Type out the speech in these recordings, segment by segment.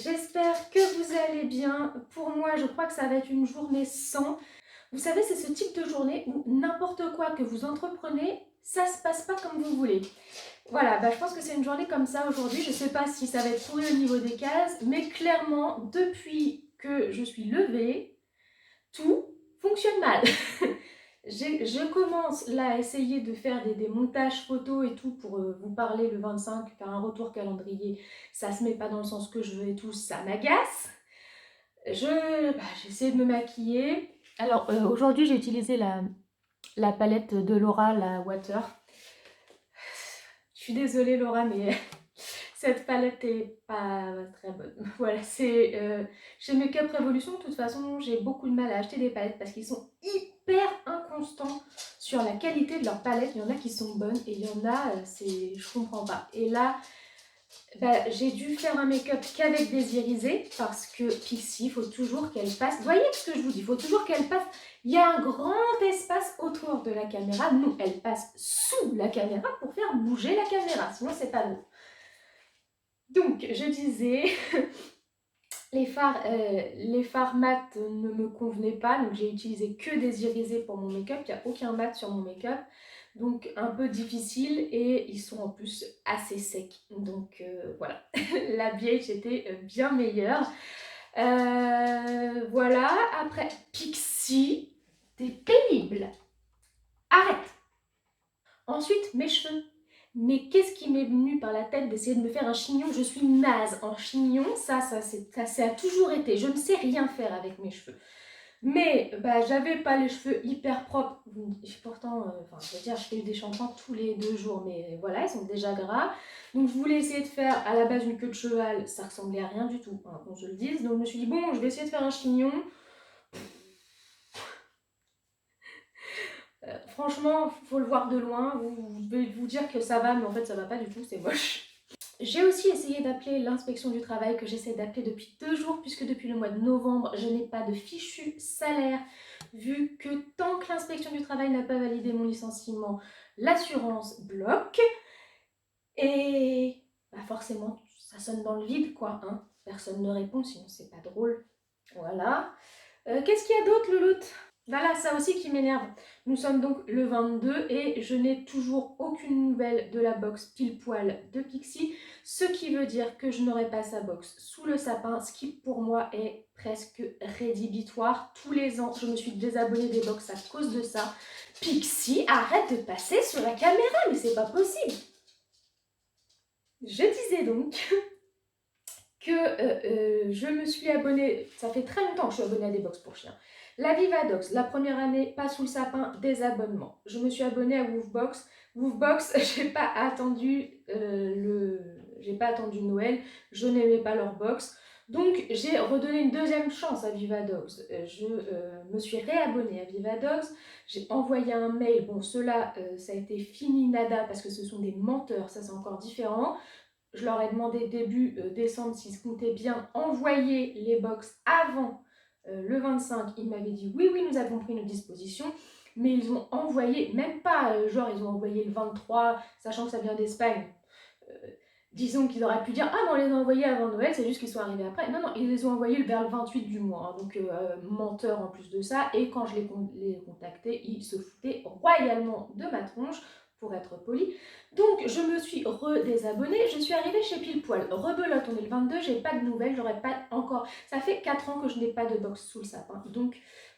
j'espère que vous allez bien. Pour moi, je crois que ça va être une journée sans. Vous savez, c'est ce type de journée où n'importe quoi que vous entreprenez, ça se passe pas comme vous voulez. Voilà, je pense que c'est une journée comme ça aujourd'hui. Je sais pas si ça va être pourri au niveau des cases, mais clairement, depuis que je suis levée, tout fonctionne mal. Je commence là à essayer de faire des montages photos et tout pour vous parler le 25, faire un retour calendrier. Ça se met pas dans le sens que je veux et tout, ça m'agace. J'essaie de me maquiller. Alors aujourd'hui j'ai utilisé la palette de Laura, la Water. Je suis désolée Laura, mais cette palette est pas très bonne. Voilà, c'est chez Makeup Revolution, de toute façon, j'ai beaucoup de mal à acheter des palettes parce qu'ils sont hyper inconstants sur la qualité de leurs palettes. Il y en a qui sont bonnes et il y en a, je comprends pas. Et là, j'ai dû faire un make-up qu'avec des irisés parce que Pixi, il faut toujours qu'elle passe. Vous voyez ce que je vous dis, il faut toujours qu'elle passe. Il y a un grand espace autour de la caméra. Nous, elle passe sous la caméra pour faire bouger la caméra. Sinon, c'est pas bon. Donc, je disais, les fards mat ne me convenaient pas, donc j'ai utilisé que des irisés pour mon make-up. Il n'y a aucun mat sur mon make-up, donc un peu difficile et ils sont en plus assez secs. Donc voilà, la BH était bien meilleure. Voilà, après Pixi, t'es pénible. Arrête. Ensuite, mes cheveux. Mais qu'est-ce qui m'est venu par la tête d'essayer de me faire un chignon? Je suis naze en chignon, ça a toujours été. Je ne sais rien faire avec mes cheveux. Mais j'avais pas les cheveux hyper propres. Pourtant, je veux dire, je fais des shampoings tous les 2 jours, mais voilà, ils sont déjà gras. Donc je voulais essayer de faire à la base une queue de cheval, ça ressemblait à rien du tout, hein, qu'on se le dise. Donc je me suis dit, bon, je vais essayer de faire un chignon. Franchement, faut le voir de loin. Je vais vous dire que ça va, mais en fait, ça va pas du tout, c'est moche. J'ai aussi essayé d'appeler l'inspection du travail que j'essaie d'appeler depuis 2 jours puisque depuis le mois de novembre, je n'ai pas de fichu salaire vu que tant que l'inspection du travail n'a pas validé mon licenciement, l'assurance bloque et forcément ça sonne dans le vide quoi, hein. Personne ne répond sinon c'est pas drôle. Voilà. Qu'est-ce qu'il y a d'autre Louloute? Voilà, ça aussi qui m'énerve. Nous sommes donc le 22 et je n'ai toujours aucune nouvelle de la box pile poil de Pixi, ce qui veut dire que je n'aurai pas sa box sous le sapin, ce qui pour moi est presque rédhibitoire. Tous les ans, je me suis désabonnée des box à cause de ça. Pixi, arrête de passer sur la caméra, mais c'est pas possible. Je disais donc que je me suis abonnée, ça fait très longtemps que je suis abonnée à des box pour chiens. La Vivadox, la première année, pas sous le sapin, des abonnements. Je me suis abonnée à Woofbox. Woofbox, j'ai pas attendu Noël, je n'aimais pas leur box. Donc j'ai redonné une deuxième chance à Vivadox. Je me suis réabonnée à Vivadox. J'ai envoyé un mail. Bon, ceux-là, ça a été fini nada parce que ce sont des menteurs, ça c'est encore différent. Je leur ai demandé début décembre s'ils comptaient bien envoyer les box avant le 25. Ils m'avaient dit oui, nous avons pris nos dispositions. Mais ils ont envoyé, même pas, ils ont envoyé le 23, sachant que ça vient d'Espagne. Disons qu'ils auraient pu dire ah non, on les a envoyés avant Noël, c'est juste qu'ils sont arrivés après. Non, ils les ont envoyés vers le 28 du mois, hein, donc menteur en plus de ça. Et quand je les contactais, ils se foutaient royalement de ma tronche, pour être poli. Donc je me suis redésabonnée, je suis arrivée chez Pile Poil. Rebelote, on est le 22, j'ai pas de nouvelles, j'aurais pas encore. Ça fait 4 ans que je n'ai pas de box sous le sapin. Donc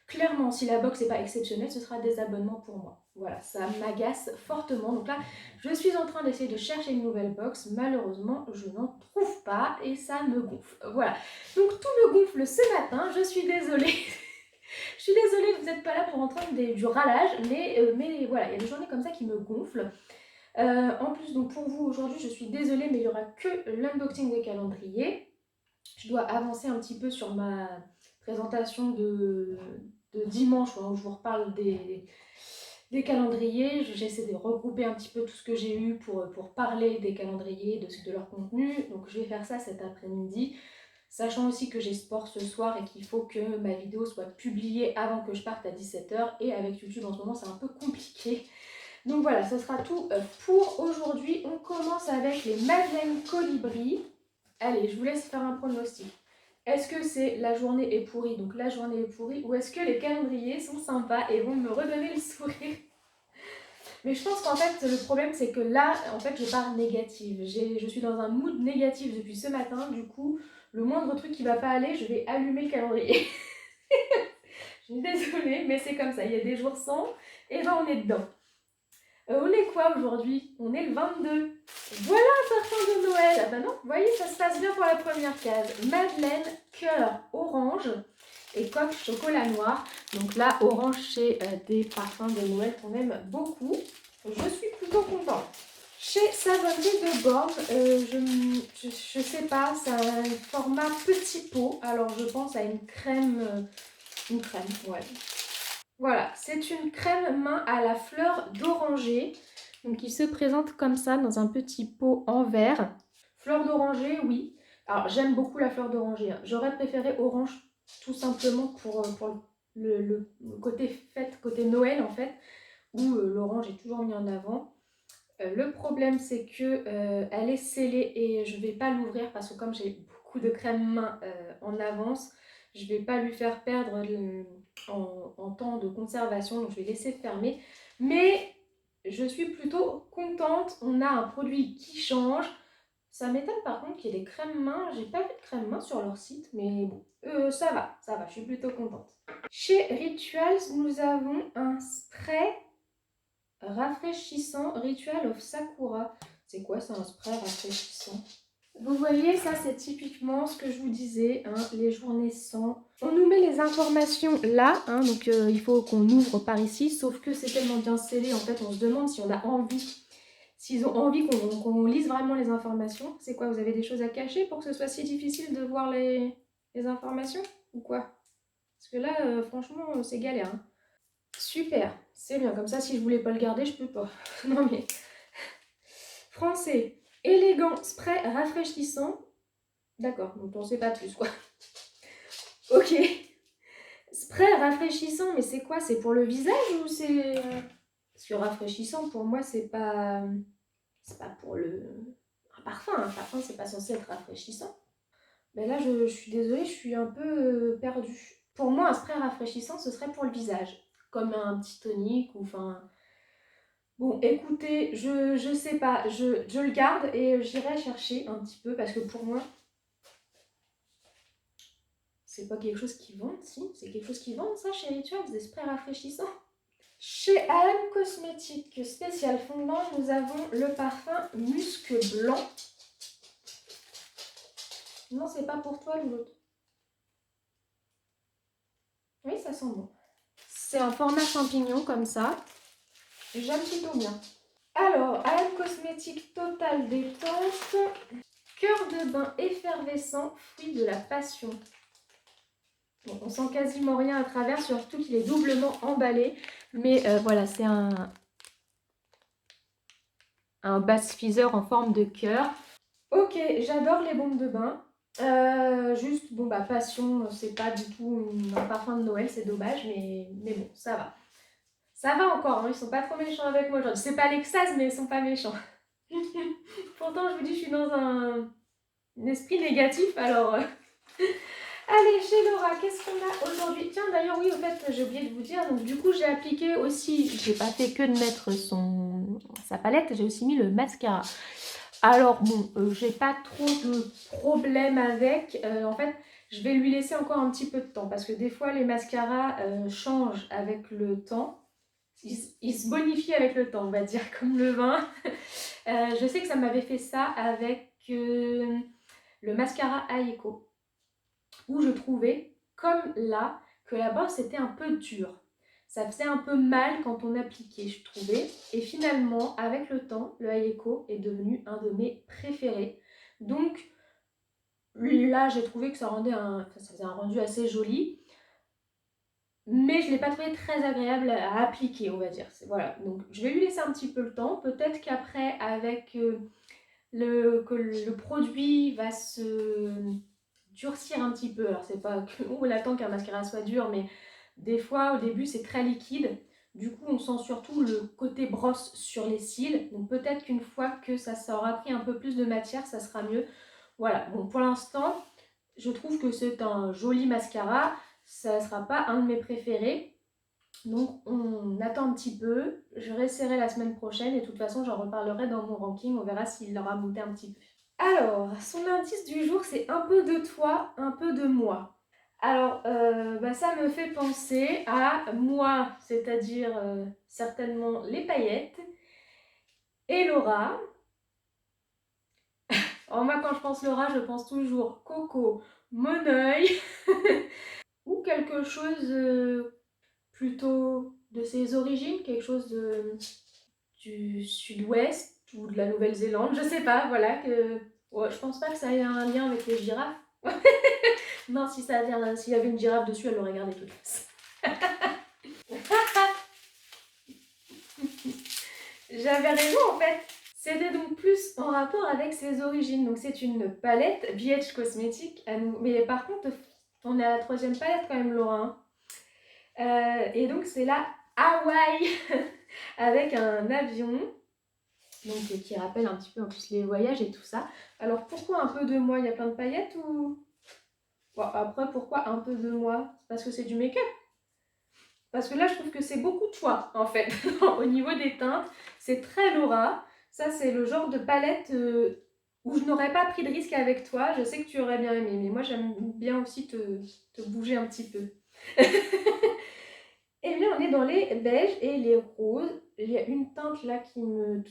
clairement, si la box n'est pas exceptionnelle, ce sera des abonnements pour moi. Voilà, ça m'agace fortement. Donc là, je suis en train d'essayer de chercher une nouvelle box. Malheureusement, je n'en trouve pas et ça me gonfle. Voilà. Donc tout me gonfle ce matin. Je suis désolée. Je suis désolée, vous n'êtes pas là pour entendre du râlage, mais voilà, il y a des journées comme ça qui me gonflent. En plus, donc pour vous aujourd'hui, je suis désolée, mais il n'y aura que l'unboxing des calendriers. Je dois avancer un petit peu sur ma présentation de dimanche, où je vous reparle des calendriers. J'essaie de regrouper un petit peu tout ce que j'ai eu pour parler des calendriers, de leur contenu. Donc je vais faire ça cet après-midi. Sachant aussi que j'ai sport ce soir et qu'il faut que ma vidéo soit publiée avant que je parte à 17 h. Et avec YouTube en ce moment, c'est un peu compliqué. Donc voilà, ce sera tout pour aujourd'hui. On commence avec les Madeleines Colibri. Allez, je vous laisse faire un pronostic. Est-ce que c'est la journée est pourrie, donc la journée est pourrie, ou est-ce que les calendriers sont sympas et vont me redonner le sourire? Mais je pense qu'en fait, le problème, c'est que là, en fait, je pars négative. Je suis dans un mood négatif depuis ce matin. Du coup, le moindre truc qui va pas aller, je vais allumer le calendrier. Je suis désolée, mais c'est comme ça. Il y a des jours sans, et ben on est dedans. On est quoi aujourd'hui? On est le 22. Voilà un parfum de Noël. Ah bah non, vous voyez, ça se passe bien pour la première case. Madeleine, cœur, orange et coque chocolat noir. Donc là, orange, c'est des parfums de Noël qu'on aime beaucoup. Je suis plutôt contente. Chez Savonnerie de Borne, je sais pas, c'est un format petit pot. Alors je pense à une crème, ouais. Voilà, c'est une crème main à la fleur d'oranger. Donc qui se présente comme ça dans un petit pot en verre. Fleur d'oranger, oui. Alors j'aime beaucoup la fleur d'oranger. J'aurais préféré orange tout simplement pour le côté fête, côté Noël en fait, où l'orange est toujours mis en avant. Le problème c'est que elle est scellée et je ne vais pas l'ouvrir parce que comme j'ai beaucoup de crème main en avance, je ne vais pas lui faire perdre en temps de conservation, donc je vais laisser fermer. Mais je suis plutôt contente, on a un produit qui change. Ça m'étonne par contre qu'il y ait des crèmes main, j'ai pas vu de crème main sur leur site, mais bon, ça va, je suis plutôt contente. Chez Rituals, nous avons un spray rafraîchissant Ritual of Sakura. C'est quoi ça, un spray rafraîchissant? Vous voyez, ça c'est typiquement ce que je vous disais, hein, les journées sans. On nous met les informations là, hein, donc il faut qu'on ouvre par ici, sauf que c'est tellement bien scellé, en fait on se demande si on a envie, s'ils ont envie qu'on lise vraiment les informations. C'est quoi, vous avez des choses à cacher pour que ce soit si difficile de voir les informations ou quoi? Parce que là, franchement, c'est galère. Hein. Super, c'est bien, comme ça si je voulais pas le garder, je peux pas. Non mais... Français. Élégant spray rafraîchissant. D'accord, donc on sait pas plus quoi. Ok. Spray rafraîchissant, mais c'est quoi? C'est pour le visage ou c'est... Parce que rafraîchissant, pour moi, c'est pas... C'est pas pour le... Un parfum. Un parfum, c'est pas censé être rafraîchissant. Mais là, je suis désolée, je suis un peu perdue. Pour moi, un spray rafraîchissant, ce serait pour le visage. Comme un petit tonique ou enfin... Bon, écoutez, je sais pas, je le garde et j'irai chercher un petit peu parce que pour moi, c'est pas quelque chose qui vend, si, c'est quelque chose qui vend ça chez Rituals, des sprays rafraîchissants. Chez AM Cosmétique spécial fondant, nous avons le parfum Musc Blanc. Non, c'est pas pour toi l'autre. Oui, ça sent bon. C'est un format champignon comme ça. J'aime plutôt bien. Alors, AM Cosmétique Total Détente. Cœur de bain effervescent, fruit de la passion. Bon, on sent quasiment rien à travers, surtout qu'il est doublement emballé. Mais voilà, c'est un bath-feather en forme de cœur. Ok, j'adore les bombes de bain. Juste, bon bah passion, c'est pas du tout un parfum de Noël, c'est dommage, mais bon, ça va. Ça va encore, hein, ils sont pas trop méchants avec moi aujourd'hui. C'est pas l'extase, mais ils sont pas méchants. Pourtant, je vous dis, je suis dans un esprit négatif, alors... Allez, chez Laura, qu'est-ce qu'on a aujourd'hui? Tiens, d'ailleurs, oui, au fait, j'ai oublié de vous dire. Donc, du coup, j'ai appliqué aussi... J'ai pas fait que de mettre sa palette, j'ai aussi mis le mascara. Alors, bon, j'ai pas trop de problème avec. En fait, je vais lui laisser encore un petit peu de temps. Parce que des fois, les mascaras changent avec le temps. Ils se bonifient avec le temps, on va dire, comme le vin. Je sais que ça m'avait fait ça avec le mascara Aiko. Où je trouvais, comme là, que la brosse était un peu dure. Ça faisait un peu mal quand on appliquait, je trouvais. Et finalement, avec le temps, le Aiko est devenu un de mes préférés. Donc là, j'ai trouvé que ça faisait un rendu assez joli. Mais je ne l'ai pas trouvé très agréable à appliquer, on va dire. Voilà, donc je vais lui laisser un petit peu le temps. Peut-être qu'après, avec que le produit va se durcir un petit peu. Alors c'est pas qu'on attend qu'un mascara soit dur, mais des fois au début c'est très liquide. Du coup on sent surtout le côté brosse sur les cils. Donc peut-être qu'une fois que ça aura pris un peu plus de matière, ça sera mieux. Voilà, bon pour l'instant, je trouve que c'est un joli mascara. Ça ne sera pas un de mes préférés. Donc on attend un petit peu. Je réessayerai la semaine prochaine et de toute façon j'en reparlerai dans mon ranking. On verra s'il aura monté un petit peu. Alors, son indice du jour, c'est un peu de toi, un peu de moi. Alors, ça me fait penser à moi, c'est-à-dire certainement les paillettes, et Laura. Alors moi, quand je pense Laura, je pense toujours Coco, mon œil, ou quelque chose plutôt de ses origines, quelque chose du sud-ouest ou de la Nouvelle-Zélande, je sais pas, voilà. Ouais, je pense pas que ça ait un lien avec les girafes. Non, si ça vient, s'il y avait une girafe dessus, elle l'aurait gardé toute façon. J'avais raison en fait. C'était donc plus en rapport avec ses origines. Donc c'est une palette VH Cosmétiques. Mais par contre, on est à la troisième palette quand même, Laura. Et donc c'est la Hawaï avec un avion. Donc qui rappelle un petit peu en plus les voyages et tout ça. Alors pourquoi un peu de moi? Il y a plein de paillettes ou... Bon, après, pourquoi un peu de moi? Parce que c'est du make-up. Parce que là, je trouve que c'est beaucoup toi, en fait. Au niveau des teintes, c'est très Laura. Ça, c'est le genre de palette où je n'aurais pas pris de risque avec toi. Je sais que tu aurais bien aimé, mais moi, j'aime bien aussi te bouger un petit peu. Eh bien, on est dans les beiges et les roses. Il y a une teinte là qui me...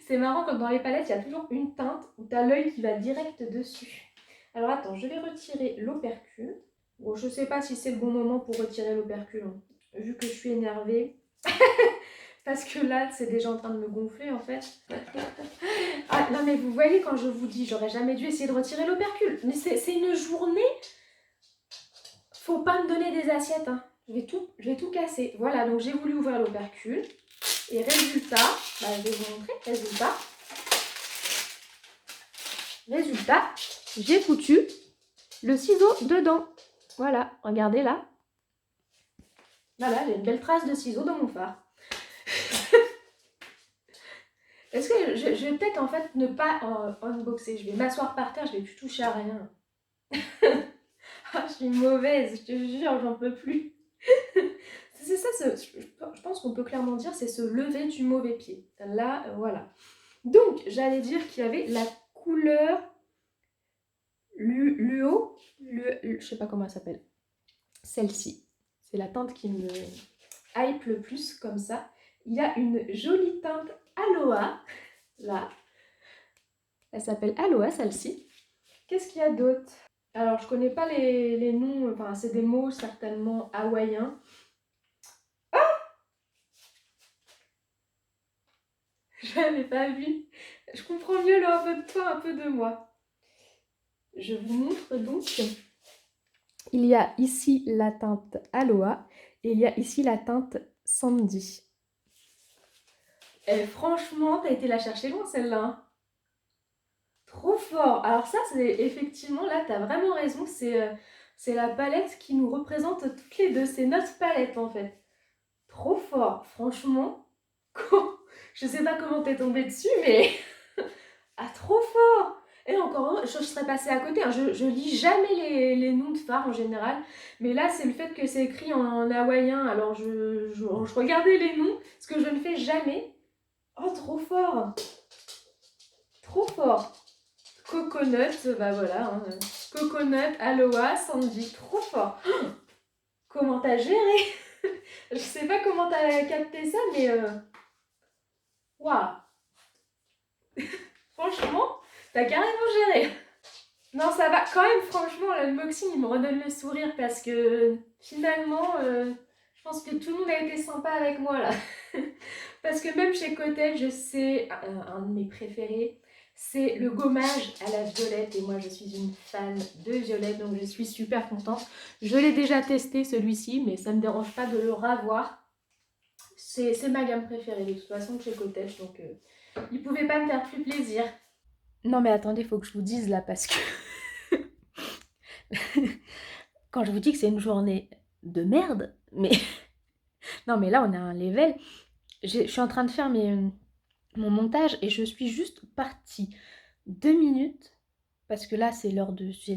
C'est marrant, comme dans les palettes, il y a toujours une teinte où tu as l'œil qui va direct dessus. Alors attends, je vais retirer l'opercule. Bon, je sais pas si c'est le bon moment pour retirer l'opercule, hein, vu que je suis énervée. Parce que là, c'est déjà en train de me gonfler en fait. Ah non, mais vous voyez, quand je vous dis, j'aurais jamais dû essayer de retirer l'opercule. Mais c'est une journée. Faut pas me donner des assiettes, hein. Je vais tout casser. Voilà, donc j'ai voulu ouvrir l'opercule. Et résultat, je vais vous montrer. Résultat, j'ai foutu le ciseau dedans. Voilà, regardez là. Voilà, j'ai une belle trace de ciseaux dans mon phare. Est-ce que je vais peut-être en fait ne pas unboxer. Je vais m'asseoir par terre, je vais plus toucher à rien. Ah, je suis mauvaise, je te jure, j'en peux plus. C'est ça, je pense qu'on peut clairement dire, c'est se lever du mauvais pied. Là, voilà. Donc, j'allais dire qu'il y avait la couleur Luo, je sais pas comment elle s'appelle. Celle-ci, c'est la teinte qui me hype le plus comme ça. Il y a une jolie teinte Aloha, là. Elle s'appelle Aloha, celle-ci. Qu'est-ce qu'il y a d'autre? Alors, je connais pas les noms, enfin, c'est des mots certainement hawaïens. Ah! Je l'avais pas vu. Je comprends mieux le un peu de toi, un peu de moi. Je vous montre donc. Il y a ici la teinte Aloha et il y a ici la teinte Sandy. Et franchement, t'as été la chercher loin celle-là. Hein. Trop fort. Alors ça, c'est effectivement, là, t'as vraiment raison. C'est la palette qui nous représente toutes les deux. C'est notre palette, en fait. Trop fort. Franchement, je sais pas comment t'es tombée dessus, mais... ah, trop fort. Et encore un, je serais passée à côté. Hein. Je lis jamais les noms de phares en général. Mais là, c'est le fait que c'est écrit en hawaïen. Alors, je regardais les noms, ce que je ne fais jamais. Oh, trop fort. Trop fort. Coconut, bah voilà. Hein. Coconut, Aloha, Sandy. Trop fort. Oh, comment t'as géré? Je sais pas comment t'as capté ça, mais... waouh. Franchement, t'as carrément géré. Non, ça va. Quand même, franchement, l'unboxing, il me redonne le sourire parce que finalement, je pense que tout le monde a été sympa avec moi là. Parce que même chez Cotel, je sais, un de mes préférés, c'est le gommage à la violette. Et moi, je suis une fan de violette, donc je suis super contente. Je l'ai déjà testé celui-ci, mais ça ne me dérange pas de le revoir. C'est ma gamme préférée de toute façon chez Cotel, donc il ne pouvait pas me faire plus plaisir. Non mais attendez, il faut que je vous dise là parce que quand je vous dis que c'est une journée de merde, mais non mais là on a un level. Je suis en train de faire mon montage et je suis juste partie 2 minutes parce que là c'est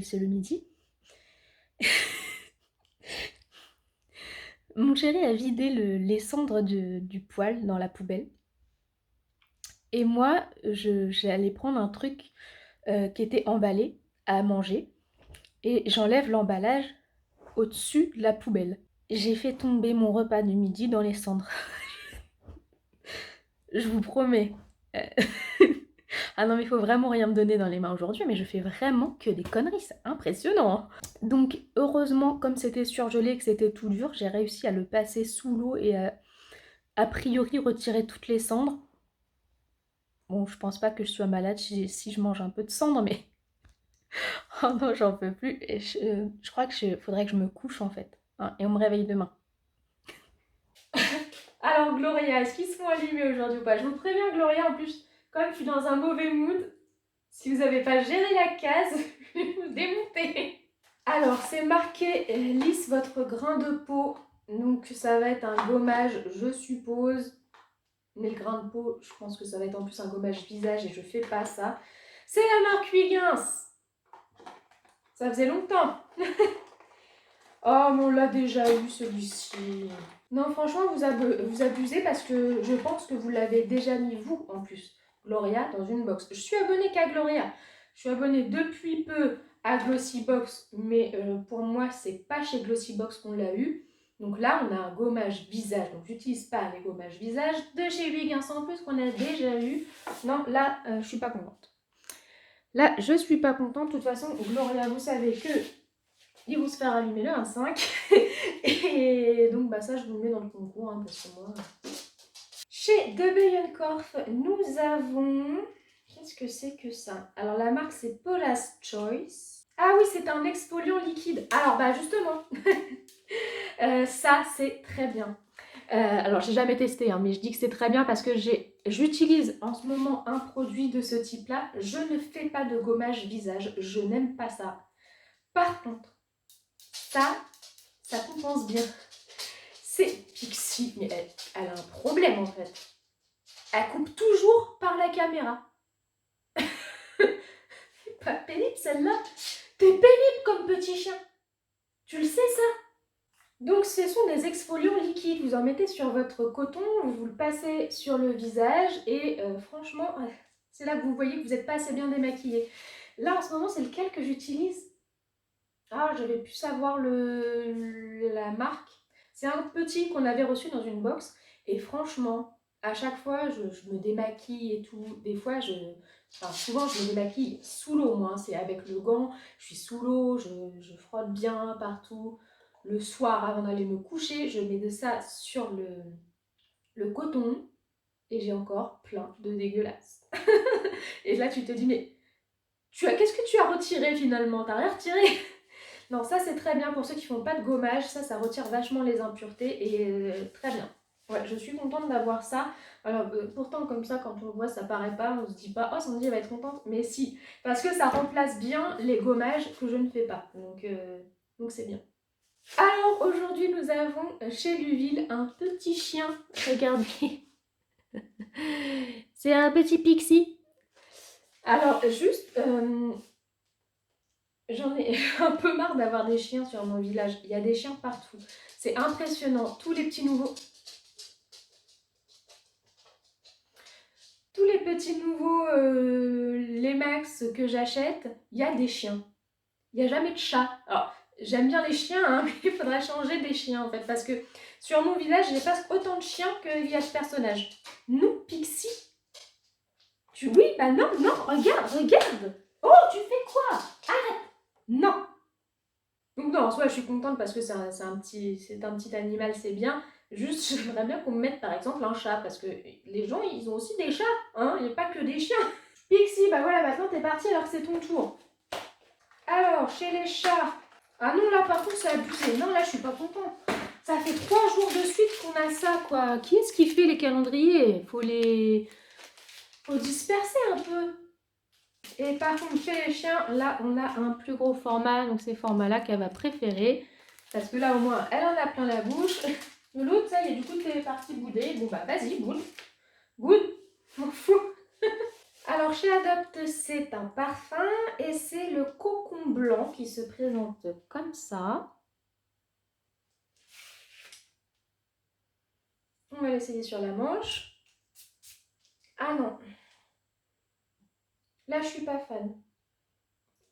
c'est le midi. Mon chéri a vidé les cendres du poêle dans la poubelle. Et moi, j'allais prendre un truc qui était emballé à manger. Et j'enlève l'emballage au-dessus de la poubelle. J'ai fait tomber mon repas du midi dans les cendres. Je vous promets. Euh, Ah non, mais il faut vraiment rien me donner dans les mains aujourd'hui, mais je fais vraiment que des conneries, c'est impressionnant. Donc, heureusement, comme c'était surgelé et que c'était tout dur, j'ai réussi à le passer sous l'eau et a priori retirer toutes les cendres. Bon, je pense pas que je sois malade si je mange un peu de cendres, mais oh non, j'en peux plus. Et je crois que faudrait que je me couche en fait, hein, et on me réveille demain. Alors Gloria, est-ce qu'ils sont allumés aujourd'hui ou pas? Je vous préviens Gloria, en plus, comme je suis dans un mauvais mood, si vous n'avez pas géré la case, je vais vous démonter. Alors c'est marqué lisse votre grain de peau, donc ça va être un gommage, je suppose. Mais le grain de peau, je pense que ça va être en plus un gommage visage et je fais pas ça. C'est la marque Huygens. Ça faisait longtemps. Oh, mais on l'a déjà eu celui-ci. Non, franchement, vous abusez parce que je pense que vous l'avez déjà mis, vous, en plus, Gloria, dans une box. Je suis abonnée qu'à Gloria. Je suis abonnée depuis peu à Glossybox, mais pour moi, c'est pas chez Glossybox qu'on l'a eu. Donc là, on a un gommage visage. Donc, j'utilise pas les gommages visage de chez Huygens en plus qu'on a déjà eu. Non, là, je suis pas contente. Là, je suis pas contente. De toute façon, Gloria, vous savez que ils vont se faire allumer le 25. Et donc, bah, ça, je vous le mets dans le concours, hein, parce que moi... Chez De Bijenkorf, nous avons... Qu'est-ce que c'est que ça? Alors, la marque, c'est Paula's Choice. Ah oui, c'est un exfoliant liquide. Alors, bah, justement, ça, c'est très bien. Alors, j'ai jamais testé, hein, mais je dis que c'est très bien parce que j'utilise en ce moment un produit de ce type-là. Je ne fais pas de gommage visage. Je n'aime pas ça. Par contre, ça compense bien. C'est Pixi, mais elle a un problème en fait. Elle coupe toujours par la caméra. Pas pénible celle-là. T'es pénible comme petit chien. Tu le sais ça? Donc ce sont des exfoliants liquides. Vous en mettez sur votre coton, vous le passez sur le visage et franchement, c'est là que vous voyez que vous n'êtes pas assez bien démaquillé. Là en ce moment, c'est lequel que j'utilise? Ah, je vais plus savoir la marque. C'est un petit qu'on avait reçu dans une box. Et franchement, à chaque fois, je me démaquille et tout. Des fois, enfin, souvent, je me démaquille sous l'eau, moi. C'est avec le gant. Je suis sous l'eau, je frotte bien partout. Le soir, avant d'aller me coucher, je mets de ça sur le coton. Et j'ai encore plein de dégueulasses. Et là, tu te dis, mais qu'est-ce que tu as retiré finalement? T'as rien retiré? Non, ça c'est très bien pour ceux qui font pas de gommage, ça retire vachement les impuretés et très bien. Ouais, je suis contente d'avoir ça. Alors, pourtant, comme ça, quand on le voit, ça paraît pas, on se dit pas, oh, Sandy, elle va être contente, mais si, parce que ça remplace bien les gommages que je ne fais pas. Donc c'est bien. Alors, aujourd'hui, nous avons chez Luville un petit chien. Regardez. C'est un petit pixie. Alors, juste, j'en ai un peu marre d'avoir des chiens sur mon village. Il y a des chiens partout. C'est impressionnant. Tous les petits nouveaux... Tous les petits nouveaux les max que j'achète, il y a des chiens. Il n'y a jamais de chat. Alors, j'aime bien les chiens, hein, mais il faudrait changer des chiens en fait. Parce que sur mon village, j'ai pas autant de chiens qu'il y a de personnages. Non, Pixie. Oui, bah non, non, regarde. Oh, tu fais quoi? Arrête. Non. Donc non, en soi, je suis contente parce que c'est un petit animal, c'est bien. Juste, j'aimerais bien qu'on me mette par exemple un chat, parce que les gens, ils ont aussi des chats, hein, il n'y a pas que des chiens. Pixie, bah voilà, maintenant t'es parti alors que c'est ton tour. Alors, chez les chats... Ah non, là par contre, c'est abusé. Non, là, je suis pas contente. Ça fait 3 jours de suite qu'on a ça, quoi. Qui est-ce qui fait les calendriers? Faut disperser un peu. Et par contre, chez les chiens, là, on a un plus gros format. Donc, c'est ce format-là qu'elle va préférer. Parce que là, au moins, elle en a plein la bouche. L'autre, ça y est, du coup, t'es parti bouder. Bon, bah, vas-y, boude. Boude. M'en fous. Alors chez Adopt, c'est un parfum et c'est le Cocon Blanc qui se présente comme ça. On va l'essayer sur la manche. Ah non, là je suis pas fan.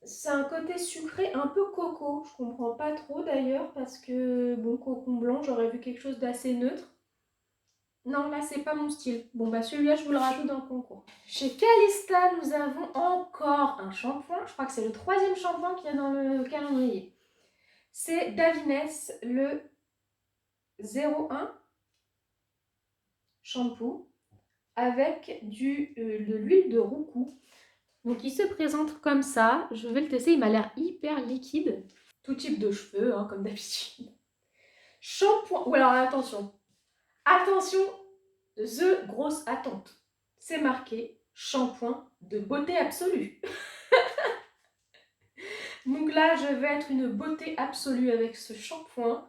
C'est un côté sucré un peu coco. Je comprends pas trop d'ailleurs parce que bon, Cocon Blanc, j'aurais vu quelque chose d'assez neutre. Non, là c'est pas mon style. Bon bah celui-là je vous le rajoute dans le concours. Chez Calista, nous avons encore un shampoing. Je crois que c'est le 3e shampoing qu'il y a dans le calendrier. C'est Davines, le 01 shampoo avec de l'huile de roucou. Donc il se présente comme ça. Je vais le tester, il m'a l'air hyper liquide. Tout type de cheveux, hein, comme d'habitude. Shampoing. Ou alors attention. Attention, the grosse attente. C'est marqué shampoing de beauté absolue. Donc là, je vais être une beauté absolue avec ce shampoing.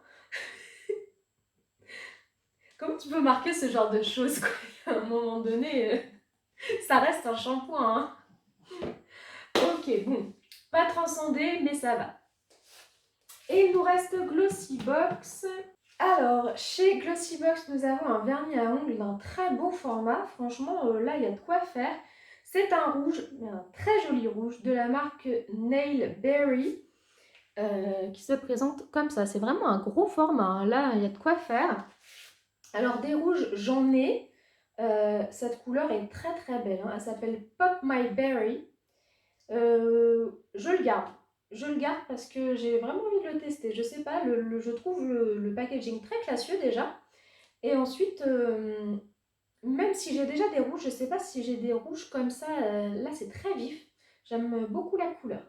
Comment tu peux marquer ce genre de choses, quoi? À un moment donné, ça reste un shampoing, hein. Ok, bon. Pas transcendé, mais ça va. Et il nous reste Glossybox. Alors, chez Glossybox, nous avons un vernis à ongles d'un très beau format. Franchement, là, il y a de quoi faire. C'est un rouge, un très joli rouge, de la marque Nail Berry, qui se présente comme ça. C'est vraiment un gros format, hein. Là, il y a de quoi faire. Alors, des rouges, j'en ai. Cette couleur est très très belle, hein. Elle s'appelle Pop My Berry. Je le garde. Je le garde parce que j'ai vraiment envie de le tester. Je sais pas, je trouve le packaging très classieux déjà. Et ensuite, même si j'ai déjà des rouges, je sais pas si j'ai des rouges comme ça. Là, c'est très vif. J'aime beaucoup la couleur.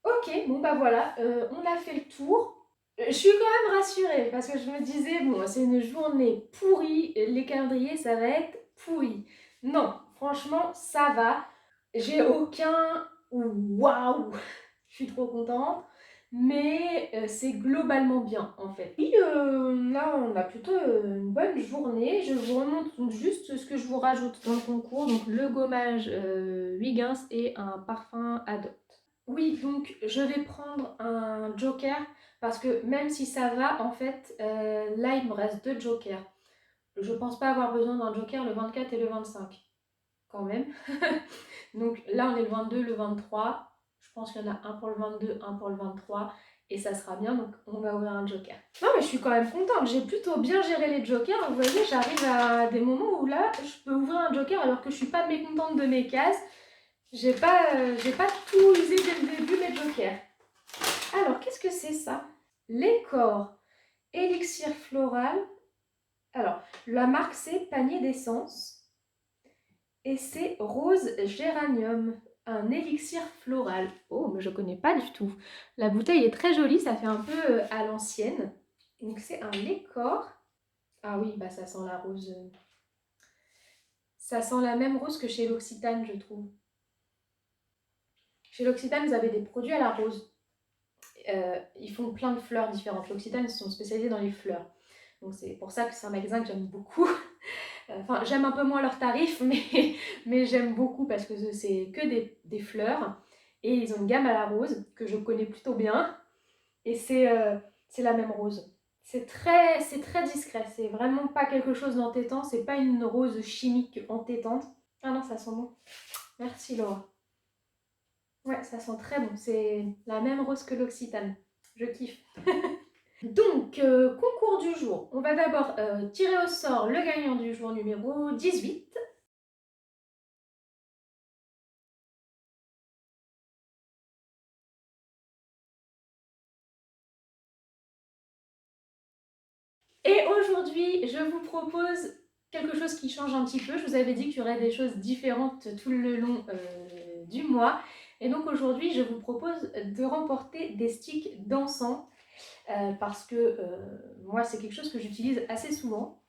Ok, bon bah voilà, on a fait le tour. Je suis quand même rassurée parce que je me disais, bon, c'est une journée pourrie, les calendriers, ça va être pourri. Non, franchement, ça va. J'ai aucun waouh, je suis trop contente, mais c'est globalement bien en fait. Puis là, on a plutôt une bonne journée. Je vous remonte juste ce que je vous rajoute dans le concours, donc le gommage Huygens et un parfum Adopt. Oui, donc je vais prendre un joker parce que même si ça va, en fait, là il me reste 2 jokers. Je pense pas avoir besoin d'un joker le 24 et le 25, quand même. Donc là on est le 22, le 23. Je pense qu'il y en a un pour le 22, un pour le 23 et ça sera bien, donc on va ouvrir un joker. Non mais je suis quand même contente, j'ai plutôt bien géré les jokers. Vous voyez, j'arrive à des moments où là je peux ouvrir un joker alors que je suis pas mécontente de mes cases. J'ai pas tout usé dès le début, mes jokers. Alors, qu'est-ce que c'est ça? L'écor élixir floral. Alors, la marque c'est Panier d'essence. Et c'est rose géranium. Un élixir floral. Oh, mais je connais pas du tout. La bouteille est très jolie, ça fait un peu à l'ancienne. Donc c'est un Lécor. Ah oui, bah ça sent la rose. Ça sent la même rose que chez l'Occitane, je trouve. Chez l'Occitane, vous avez des produits à la rose. Ils font plein de fleurs différentes. L'Occitane, ils sont spécialisés dans les fleurs. Donc c'est pour ça que c'est un magasin que j'aime beaucoup. Enfin, j'aime un peu moins leurs tarifs, mais j'aime beaucoup parce que c'est que des fleurs. Et ils ont une gamme à la rose que je connais plutôt bien. Et c'est la même rose. C'est très discret. C'est vraiment pas quelque chose d'entêtant. C'est pas une rose chimique entêtante. Ah non, ça sent bon. Merci Laura. Ouais, ça sent très bon. C'est la même rose que l'Occitane. Je kiffe. Donc, concours du jour. On va d'abord tirer au sort le gagnant du jour numéro 18. Et aujourd'hui, je vous propose quelque chose qui change un petit peu. Je vous avais dit qu'il y aurait des choses différentes tout le long du mois. Et donc aujourd'hui, je vous propose de remporter des sticks d'encens parce que moi, c'est quelque chose que j'utilise assez souvent.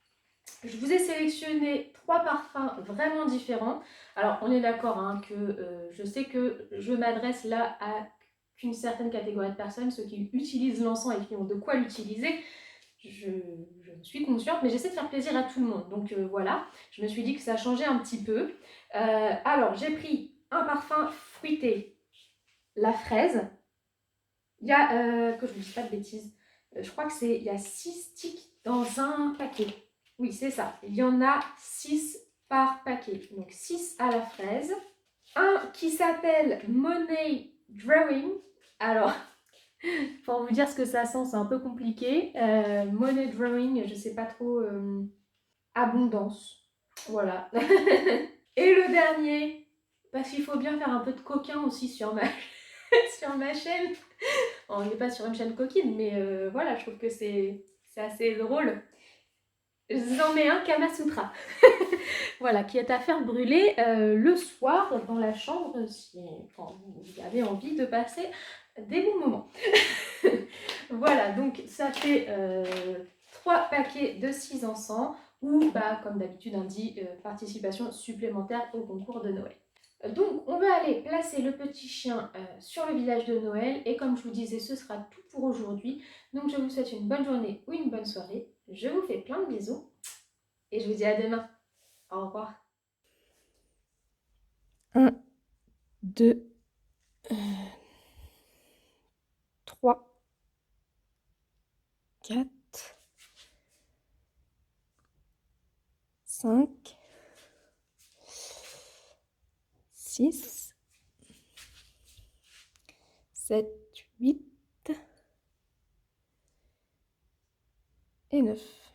Je vous ai sélectionné 3 parfums vraiment différents. Alors, on est d'accord hein, que je sais que je m'adresse là à qu'une certaine catégorie de personnes, ceux qui utilisent l'encens et qui ont de quoi l'utiliser. je suis consciente, mais j'essaie de faire plaisir à tout le monde. Donc voilà, je me suis dit que ça changeait un petit peu. Alors, j'ai pris un parfum fruité, la fraise. Il y a, que je ne dis pas de bêtises, je crois que il y a 6 sticks dans un paquet. Oui, c'est ça. Il y en a 6 par paquet. Donc 6 à la fraise. Un qui s'appelle Money Drawing. Alors, pour vous dire ce que ça sent, c'est un peu compliqué. Money Drawing, je ne sais pas trop. Abondance. Voilà. Et le dernier, parce qu'il faut bien faire un peu de coquin aussi sur ma, sur ma chaîne. On n'est pas sur une chaîne coquine, mais voilà, je trouve que c'est assez drôle. J'en mets un Kamasutra. Voilà, qui est à faire brûler le soir dans la chambre si quand vous avez envie de passer des bons moments. Voilà, donc ça fait 3 paquets de 6 encens ou, bah, comme d'habitude, on dit participation supplémentaire au concours de Noël. Donc, on va aller placer le petit chien sur le village de Noël. Et comme je vous disais, ce sera tout pour aujourd'hui. Donc, je vous souhaite une bonne journée ou une bonne soirée. Je vous fais plein de bisous. Et je vous dis à demain. Au revoir. 1, 2, 3, 4, 5, 6, 7, 8 et 9.